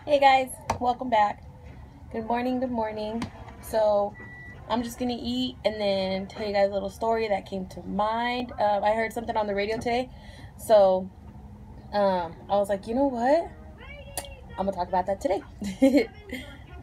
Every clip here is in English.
Hey guys, welcome back. Good morning, good morning. So I'm just gonna eat and then tell you guys a little story that came to mind. I heard something on the radio today, so I was like, you know what? I'm gonna talk about that today.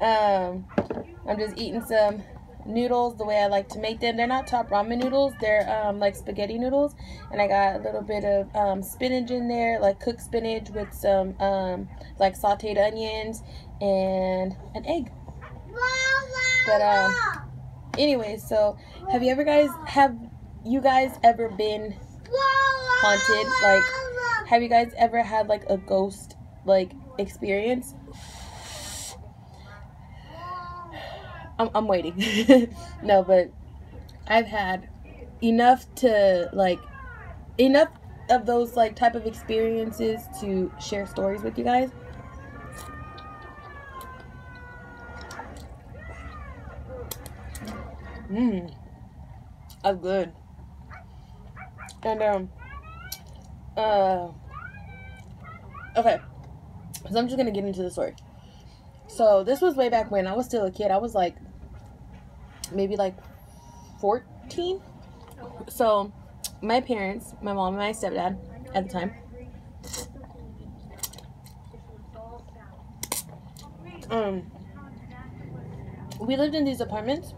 I'm just eating some noodles the way I like to make them. They're not top ramen noodles, they're like spaghetti noodles, and I got a little bit of spinach in there, like cooked spinach with some like sauteed onions and an egg. But anyway, so have you guys ever been haunted? Like, have you guys ever had like a ghost like experience? I'm waiting. No, but I've had enough of those like type of experiences to share stories with you guys. That's good. And okay, so I'm just gonna get into the story. So this was way back when I was still a kid. I was like maybe like 14. So my parents, my mom and my stepdad at the time, we lived in these apartments.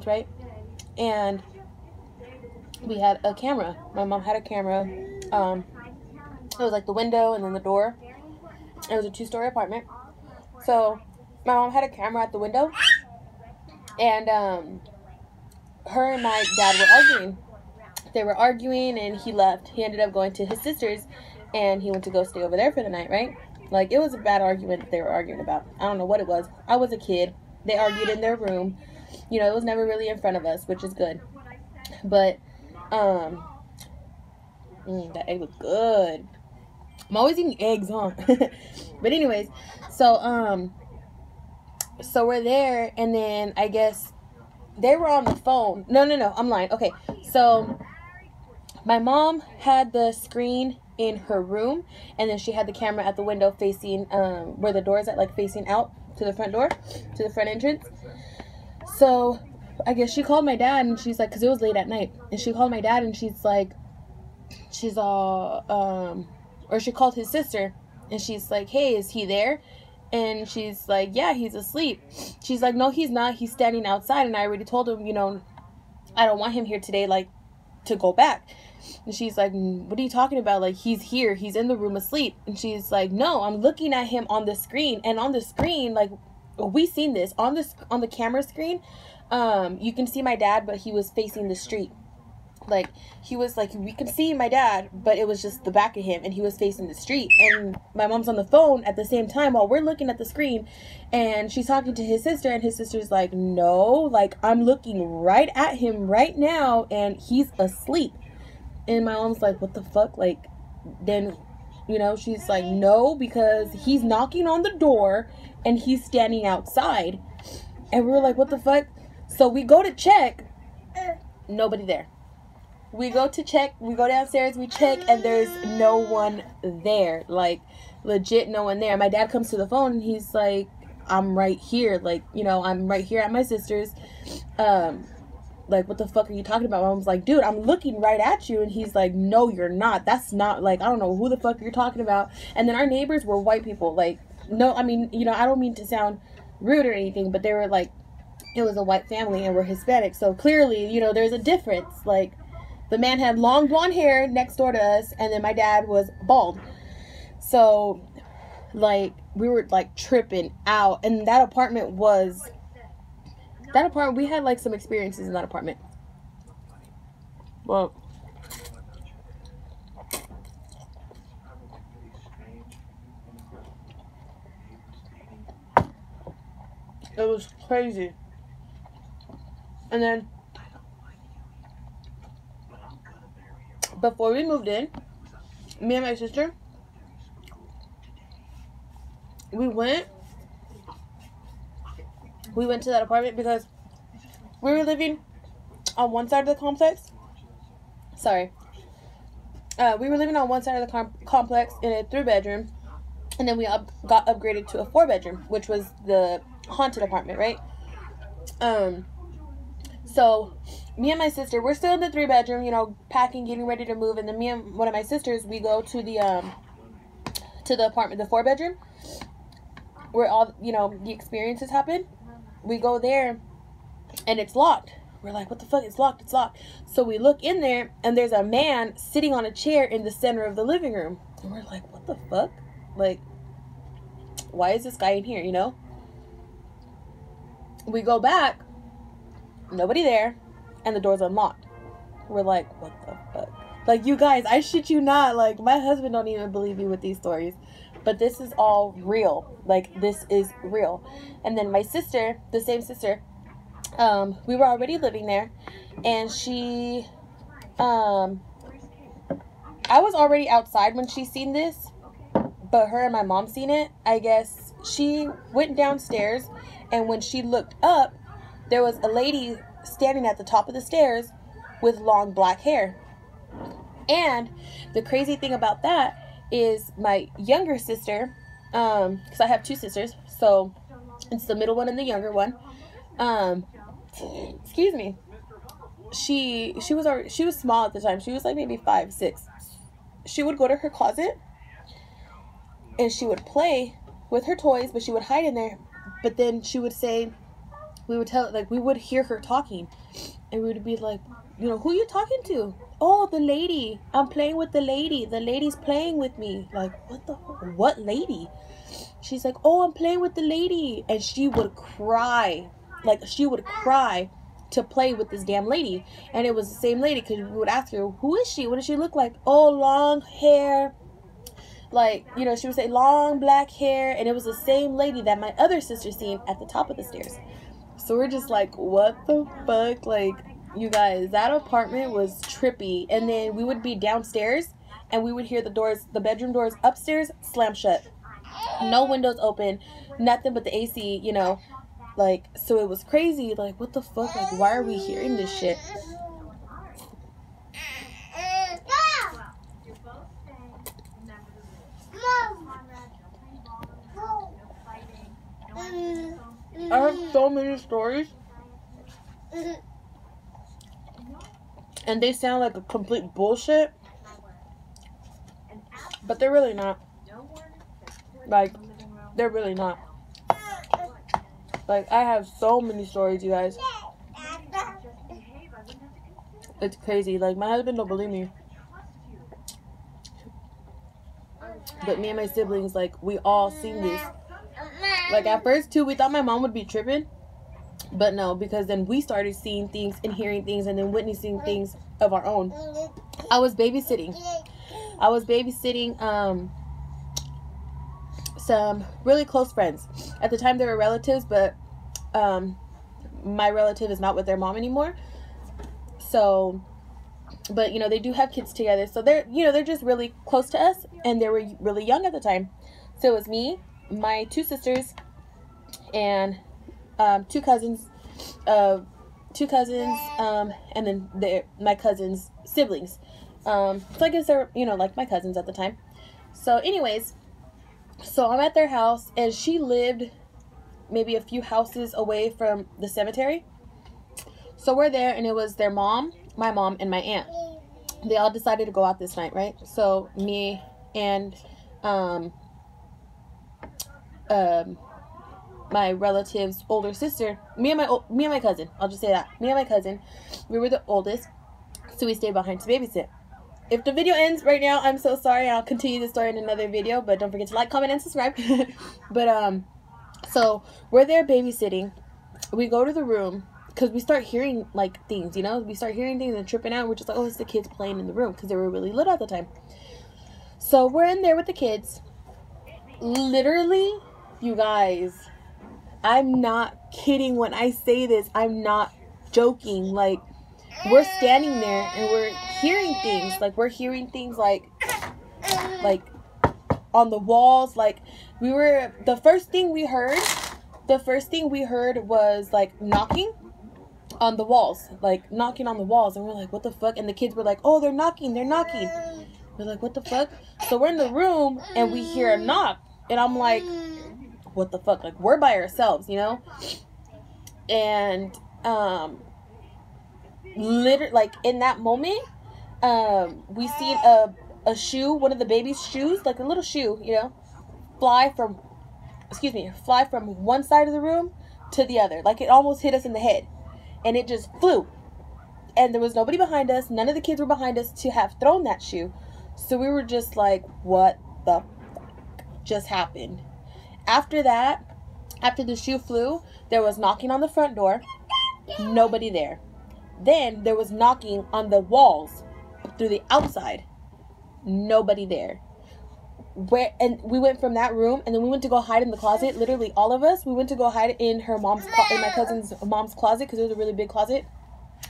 Right? And we had a camera. My mom had a camera. It was like the window and then the door. It was a 2-story apartment. So my mom had a camera at the window, and her and my dad were arguing. They were arguing, and he left. He ended up going to his sister's, and he went to go stay over there for the night, right? Like, it was a bad argument that they were arguing about. I don't know what it was. I was a kid. They argued in their room. You know, it was never really in front of us, which is good. But that egg was good. I'm always eating eggs, huh? But anyways, so we're there, and then I guess they were on the phone. No, I'm lying. Okay, so my mom had the screen in her room, and then she had the camera at the window facing where the door is at, like facing out to the front door, to the front entrance. So I guess she called my dad, and she's like, because it was late at night, and she called my dad, and she's like, or she called his sister, and she's like, hey, is he there? And she's like, yeah, he's asleep. She's like, no, he's not. He's standing outside, and I already told him, you know, I don't want him here today, like, to go back. And she's like, what are you talking about? Like, he's here. He's in the room asleep. And she's like, no, I'm looking at him on the screen. And on the screen, like, we seen this. On the camera screen, you can see my dad, but he was facing the street. Like, he was like, we could see my dad, but it was just the back of him, and he was facing the street. And my mom's on the phone at the same time while we're looking at the screen, and she's talking to his sister, and his sister's like, no, like, I'm looking right at him right now, and he's asleep. And my mom's like, what the fuck? Like, then, you know, she's like, no, because he's knocking on the door, and he's standing outside. And we were like, what the fuck? So we go to check. Nobody there. We go to check, we go downstairs, we check, and there's no one there. Like, legit no one there. My dad comes to the phone, and he's like, I'm right here. Like, you know, I'm right here at my sister's. Like, what the fuck are you talking about? My mom's like, dude, I'm looking right at you. And he's like, no, you're not. That's not, like, I don't know who the fuck you're talking about. And then our neighbors were white people. Like, no, I mean, you know, I don't mean to sound rude or anything, but they were like, it was a white family, and we're Hispanic. So clearly, you know, there's a difference. Like, the man had long blonde hair next door to us, and then my dad was bald. So, like, we were, like, tripping out. And that apartment, we had, like, some experiences in that apartment. Well, it was crazy. And then, before we moved in, me and my sister, we went to that apartment because we were living on one side of the complex. Sorry. we were living on one side of the complex in a 3-bedroom, and then we got upgraded to a 4-bedroom, which was the haunted apartment, right? So me and my sister, we're still in the 3-bedroom, you know, packing, getting ready to move, and then me and one of my sisters, we go to the apartment, the 4-bedroom, where all, you know, the experiences happen. We go there, and it's locked. We're like, what the fuck? It's locked. It's locked. So we look in there, and there's a man sitting on a chair in the center of the living room. And we're like, what the fuck? Like, why is this guy in here, you know? We go back, nobody there, and the door's unlocked. We're like, what the fuck? Like, you guys, I shit you not. Like, my husband don't even believe me with these stories. But this is all real. Like, this is real. And then my sister, the same sister, we were already living there, and she, I was already outside when she seen this, but her and my mom seen it. I guess she went downstairs, and when she looked up, there was a lady standing at the top of the stairs with long black hair. And the crazy thing about that is my younger sister, because I have 2 sisters, so it's the middle one and the younger one, excuse me, she was small at the time. She was like maybe 5, 6. She would go to her closet and she would play with her toys, but she would hide in there. But then she would say, we would hear her talking, and we would be like, you know, who are you talking to? Oh, the lady. I'm playing with the lady. The lady's playing with me. Like, what lady? She's like, oh, I'm playing with the lady. And she would cry. Like, she would cry to play with this damn lady. And it was the same lady, because we would ask her, who is she? What does she look like? Oh, long hair. Like, you know, she would say long black hair. And it was the same lady that my other sister seen at the top of the stairs. So we're just like, what the fuck? Like, you guys, that apartment was trippy. And then we would be downstairs, and we would hear the bedroom doors upstairs slam shut. No windows open, nothing but the AC, you know. Like, so it was crazy. Like, what the fuck? Like, why are we hearing this shit? I have so many stories, and they sound like a complete bullshit, but they're really not. Like, they're really not. Like, I have so many stories, you guys. It's crazy. Like, my husband don't believe me, but me and my siblings, like, we all seen this. Like, at first, too, we thought my mom would be tripping. But no, because then we started seeing things and hearing things and then witnessing things of our own. I was babysitting. Some really close friends. At the time, they were relatives, but my relative is not with their mom anymore. So, but, you know, they do have kids together. So they're, you know, they're just really close to us. And they were really young at the time. So it was me, my 2 sisters, and 2 cousins, and then my cousins' siblings. So I guess they're, you know, like my cousins at the time. So anyways, so I'm at their house, and she lived maybe a few houses away from the cemetery. So we're there, and it was their mom, my mom, and my aunt. They all decided to go out this night, right? So me and my relative's older sister, me and my cousin, I'll just say that, me and my cousin, we were the oldest, so we stayed behind to babysit. If the video ends right now, I'm so sorry. I'll continue the story in another video, but don't forget to like, comment, and subscribe. But so we're there babysitting. We go to the room because we start hearing like things, you know, we start hearing things and tripping out. We're just like, oh, it's the kids playing in the room, because they were really little at the time. So we're in there with the kids. Literally, you guys, I'm not kidding when I say this. I'm not joking. Like, we're standing there and we're hearing things. Like, we're hearing things like on the walls. Like, the first thing we heard was like knocking on the walls. Like, knocking on the walls. And we're like, what the fuck? And the kids were like, oh, they're knocking. We're like, what the fuck? So we're in the room and we hear a knock. And I'm like, what the fuck? Like, we're by ourselves, you know? And, literally, like, in that moment, we seen a shoe, one of the baby's shoes, like a little shoe, you know, fly from one side of the room to the other. Like, it almost hit us in the head. And it just flew. And there was nobody behind us. None of the kids were behind us to have thrown that shoe. So we were just like, what the fuck just happened? After that, after the shoe flew, there was knocking on the front door. Nobody there. Then there was knocking on the walls through the outside. Nobody there. And we went from that room, and then we went to go hide in the closet. Literally, all of us. We went to go hide in in my cousin's mom's closet, because it was a really big closet.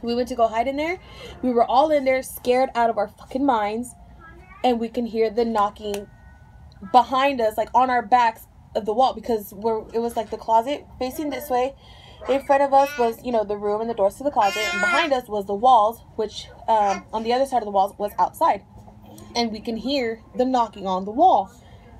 We went to go hide in there. We were all in there, scared out of our fucking minds, and we can hear the knocking behind us, like on our backs of the wall, because it was like the closet facing this way. In front of us was, you know, the room and the doors to the closet, and behind us was the walls, which on the other side of the walls was outside. And we can hear the knocking on the wall.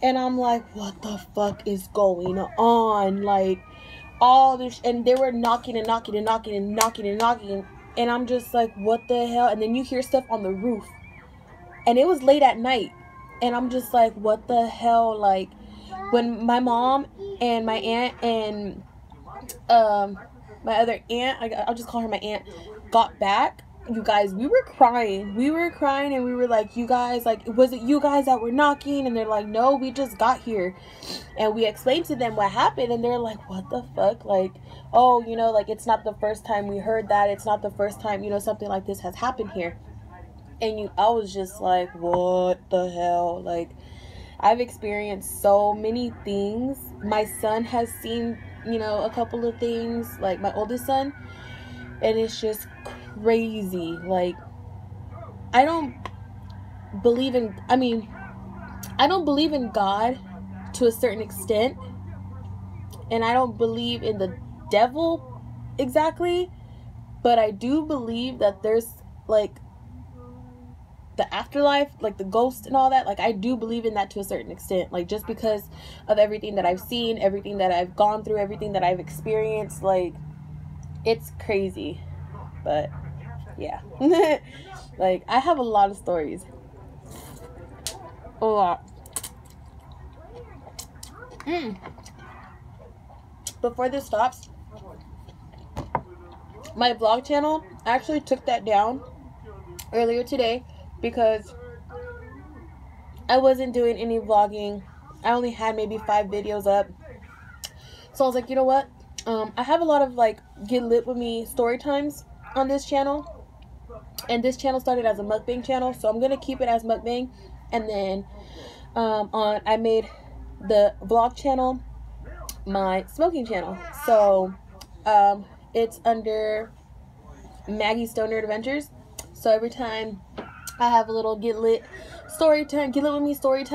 And I'm like, what the fuck is going on? Like, all this, and they were knocking and knocking and knocking and knocking and knocking. And I'm just like, what the hell? And then you hear stuff on the roof. And it was late at night. And I'm just like, what the hell? Like, when my mom and my aunt and my other aunt, I'll just call her my aunt, got back, you guys, we were crying, and we were like, you guys, like, was it you guys that were knocking? And they're like, no, we just got here. And we explained to them what happened, and they're like, what the fuck? Like, oh, you know, like, it's not the first time we heard that, it's not the first time, you know, something like this has happened here. And I was just like, what the hell? Like, I've experienced so many things. My son has seen, you know, a couple of things, like my oldest son, and it's just crazy. Like, I don't believe in God to a certain extent, and I don't believe in the devil exactly, but I do believe that there's, like, the afterlife, like the ghost and all that. Like, I do believe in that to a certain extent, like, just because of everything that I've seen, everything that I've gone through, everything that I've experienced. Like, it's crazy. But yeah. Like, I have a lot of stories, a lot. Before this stops, my vlog channel, I actually took that down earlier today because I wasn't doing any vlogging. I only had maybe 5 videos up. So I was like, you know what? I have a lot of, like, get lit with me story times on this channel. And this channel started as a mukbang channel, so I'm going to keep it as mukbang. And then I made the vlog channel my smoking channel. So it's under Maggie Stoner Adventures. So every time I have a little get lit with me story time,